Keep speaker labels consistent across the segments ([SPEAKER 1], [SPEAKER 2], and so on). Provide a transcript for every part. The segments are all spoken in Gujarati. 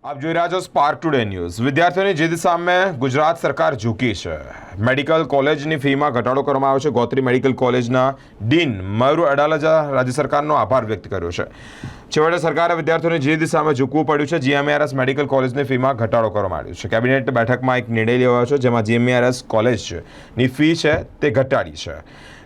[SPEAKER 1] આપ જોઈ રહ્યા છો સ્પાર્ક ટુડે ન્યૂઝ। વિદ્યાર્થીઓની જીદ સામે ગુજરાત સરકાર ઝૂકી છે। મેડિકલ કોલેજની ફીમાં ઘટાડો કરવામાં આવ્યો છે। ગોત્રી મેડિકલ કોલેજના ડીન મયુર અડાલજા રાજ્ય સરકારનો આભાર વ્યક્ત કર્યો છે। છેવટે સરકારે વિદ્યાર્થીઓની જીદ સામે ઝૂકવું પડ્યું છે। જીએમઆરએસ મેડિકલ કોલેજની ફીમાં ઘટાડો કરવામાં આવ્યો છે। કેબિનેટ બેઠકમાં એક નિર્ણય લેવાયો છે, જેમાં જીએમઆરએસ કોલેજની ફી છે તે ઘટાડી છે।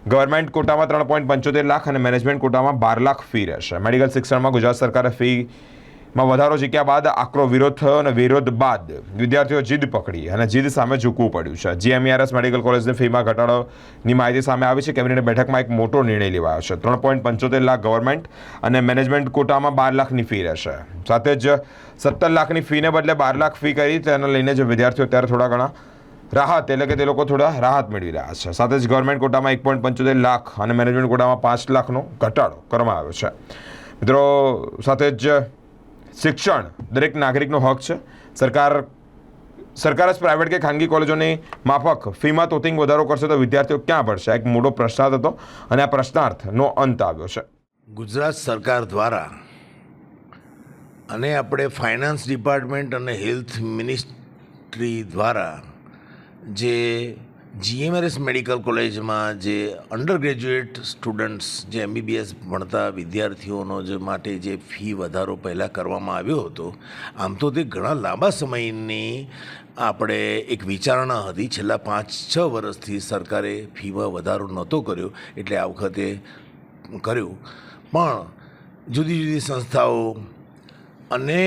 [SPEAKER 1] ગવર્મેન્ટ કોટામાં 3.75 લાખ અને મેનેજમેન્ટ કોટામાં 12 લાખ ફી રહેશે। મેડિકલ શિક્ષણમાં ગુજરાત સરકારે ફીમાં વધારો ઝીક્યા બાદ આકરો વિરોધ થયો અને વિરોધ બાદ વિદ્યાર્થીઓ જીદ પકડી અને જીદ સામે ઝૂકવું પડ્યું છે। જીએમઆરએસ મેડિકલ કોલેજની ફીમાં ઘટાડોની માહિતી સામે આવી છે। કેબિનેટ બેઠકમાં એક મોટો નિર્ણય લેવાયો છે। 3.75 લાખ ગવર્મેન્ટ અને મેનેજમેન્ટ કોટામાં 12 લાખની ફી રહેશે। સાથે જ 17 લાખની ફીને બદલે 12 લાખ ફી કરી તેને લઈને જે વિદ્યાર્થીઓ અત્યારે થોડા ઘણા રાહત એટલે કે તે લોકો થોડા રાહત મેળવી રહ્યા છે। સાથે જ ગવર્મેન્ટ કોટામાં 1.75 લાખ અને મેનેજમેન્ટ કોટામાં 5 લાખનો ઘટાડો કરવામાં આવ્યો છે। મિત્રો, સાથે જ શિક્ષણ દરેક નાગરિકનો હક છે। સરકાર જ પ્રાઇવેટ કે ખાનગી કોલેજોની માફક ફીમાં તોતિંગ વધારો કરશે તો વિદ્યાર્થીઓ ક્યાં ભણશે? એક મોટો પ્રશ્નાર્થ હતો અને આ પ્રશ્નાર્થનો અંત આવ્યો છે।
[SPEAKER 2] ગુજરાત સરકાર દ્વારા અને આપણે ફાઇનાન્સ ડિપાર્ટમેન્ટ અને હેલ્થ મિનિસ્ટ્રી દ્વારા જે જીએમઆરએસ મેડિકલ કોલેજમાં જે અંડર ગ્રેજ્યુએટ સ્ટુડન્ટ્સ જે એમબીબીએસ ભણતા વિદ્યાર્થીઓનો જે માટે જે ફી વધારો પહેલાં કરવામાં આવ્યો હતો, આમ તો તે ઘણા લાંબા સમયની આપણે એક વિચારણા હતી। છેલ્લા 5-6 વર્ષથી સરકારે ફીમાં વધારો નહોતો કર્યો, એટલે આ વખતે કર્યું। પણ જુદી જુદી સંસ્થાઓ અને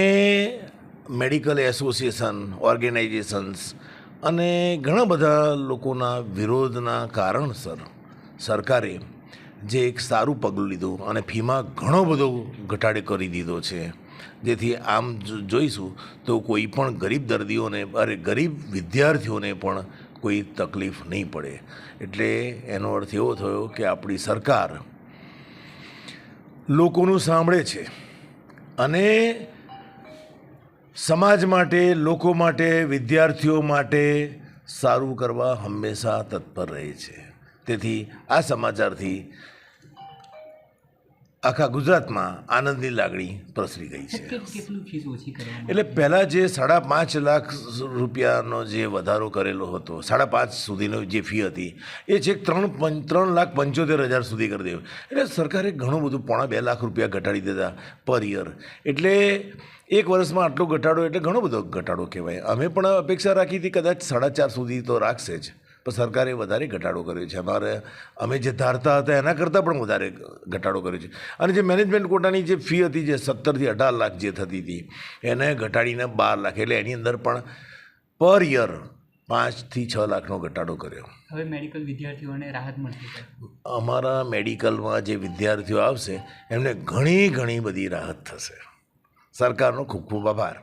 [SPEAKER 2] મેડિકલ એસોસિએશન ઓર્ગેનાઇઝેશન્સ અને ઘણા બધા લોકોના વિરોધના કારણસર સરકારે જે એક સારું પગલું લીધું અને ફીમાં ઘણો બધો ઘટાડો કરી દીધો છે, જેથી આમ જોઈશું તો કોઈ પણ ગરીબ દર્દીઓને ગરીબ વિદ્યાર્થીઓને પણ કોઈ તકલીફ નહીં પડે। એટલે એનો અર્થ એવો થયો કે આપણી સરકાર લોકોનું સાંભળે છે અને સમાજ માટે, લોકો માટે, વિદ્યાર્થીઓ માટે સારું કરવા હંમેશા તત્પર રહે છે। તેથી આ સમાચારથી આખા ગુજરાતમાં આનંદની લાગણી પ્રસરી ગઈ છે। એટલે પહેલાં જે 5.5 લાખ રૂપિયાનો જે વધારો કરેલો હતો, 5.5 સુધીનો જે ફી હતી, એ છેક 3,75,000 સુધી કરી દેવું। એટલે સરકારે ઘણું બધું 1.5-2 લાખ રૂપિયા ઘટાડી દીધા પર યર। એટલે એક વર્ષમાં આટલો ઘટાડો એટલે ઘણો બધો ઘટાડો કહેવાય। અમે પણ અપેક્ષા રાખી હતી કદાચ 4.5 સુધી તો રાખશે જ, પણ સરકારે વધારે ઘટાડો કર્યો છે। અમે જે ધારતા હતા એના કરતાં પણ વધારે ઘટાડો કર્યો છે। અને જે મેનેજમેન્ટ કોટાની જે ફી હતી, જે 17 થી 18 લાખ જે થતી હતી, એને ઘટાડીને 12 લાખ, એટલે એની અંદર પણ પર યર 5 થી 6 લાખનો ઘટાડો કર્યો।
[SPEAKER 3] હવે મેડિકલ વિદ્યાર્થીઓને રાહત મળશે?
[SPEAKER 2] અમારા મેડિકલમાં જે વિદ્યાર્થીઓ આવશે એમને ઘણી બધી રાહત થશે। સરકારનો ખૂબ ખૂબ આભાર।